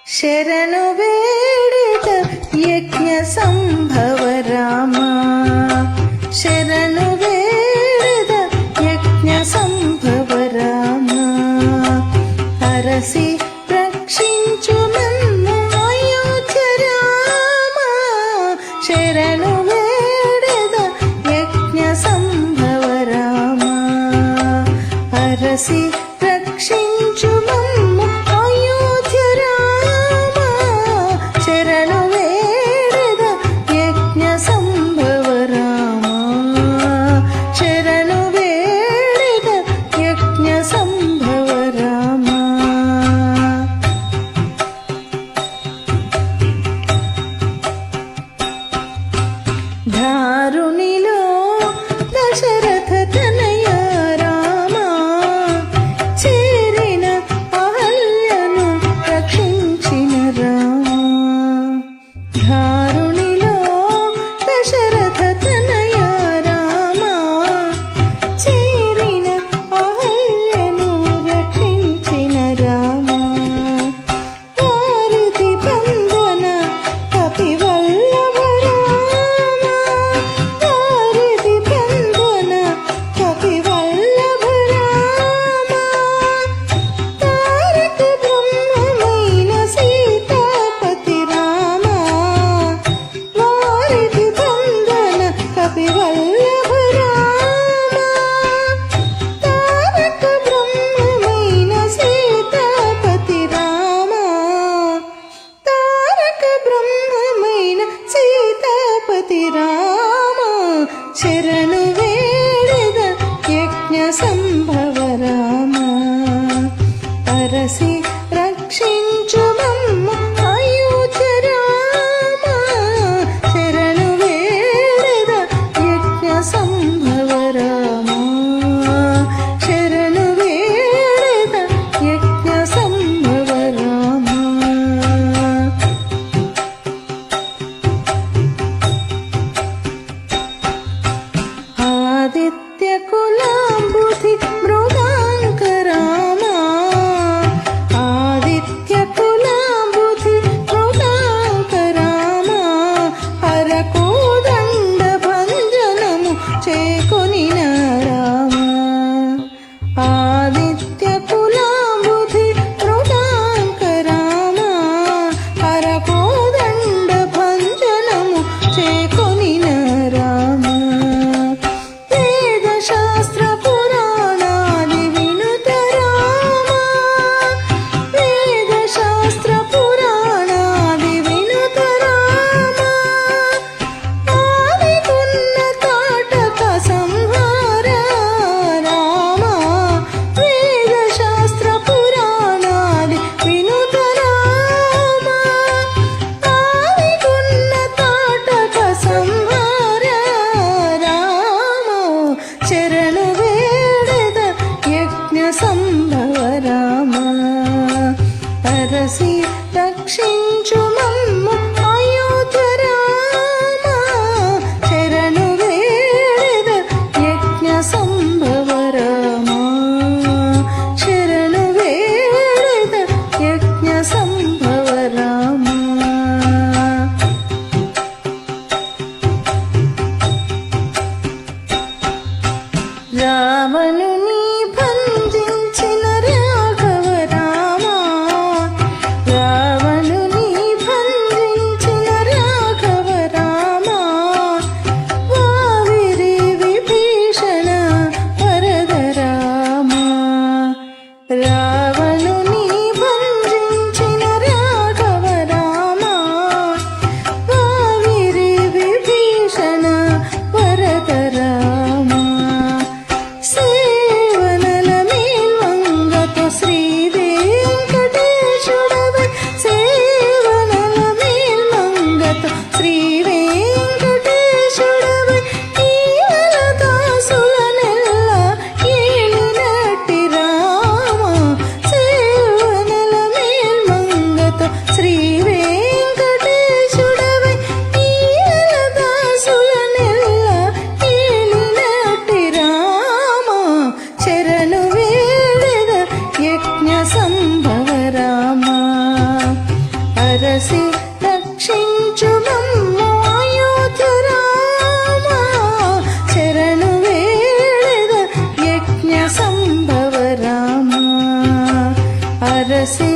శరణు వేడిత యజ్ఞ సంభవ రామ శరణు వేడిత యజ్ఞ సంభవ రామ హరసి రక్షించు నన్ను అయోధ్య రామ శరణు వేడిత యజ్ఞ సంభవ రామ హరసి రక్షించు మమ్ము అయోధ్య రామ శరణు వేడిద యజ్ఞ సంభవ రామ శరణు వేడిద యజ్ఞ సంభవ రామ ధారునిలో దశరథ తనయ రామ చేరిన అహల్యను రక్షించిన రామ ధారునిలో దశరథ తనయ రామ చేరిన అహల్యను రక్షించిన రామ వారిది బంధన కపివల్లభ రామ వారిది బంధన కపివల్లభ రామ తారక బ్రహ్మమైన సీతాపతి రామ వారిది బంధన కపివల్లభ రామ తారక బ్రహ్మమైన సీతాపతి రామ తారక బ్రహ్మమైన సీతాపతి రామ శరణు వేడిద యజ్ఞ సంభవ రామ అరసి రక్షించు మమ్ము అయోధ్య రామ శరణు వేడిద యజ్ఞ సంభవ రామ శరణు వేడిద యజ్ఞ సంభవ రామ ఆదిత్య కులాంబుధి మృగాంక రామ ఆదిత్య కులాంబుధి మృగాంక రామ హర కోదండ భంజనము చేకొనిన రామ ఆదిత్య కులాంబుధి మృగాంక రామ హర కోదండ భంజనము చేకొనిన రామ వేద శాస్త్ర పురాణాది వినుత రామ వేద శాస్త్ర పురాణాది వినుత రామ ఆదిగున్న తాటక సంహార రామ వేద శాస్త్ర పురాణాది వినుత రామ ఆదిగున్న తాటక సంహార రామ శరణు వేడిద యజ్ఞ సంభవ రామ అరసి రక్షించు మమ్ము అయోధ్య రామ శరణు వేడిద యజ్ఞ సంభవ రామ శరణు వేడిద యజ్ఞ సంభవ రామ రావణుని భంజించిన రాఘవ రామ రావణుని భంజించిన రాఘవ రామ వావిరి విభీషణ వరద రామ రావణుని భంజించిన అరసి రక్షించు మమ్ము అయోధ్య రామ శరణు వేడద యజ్ఞ సంభవ రామ అరసి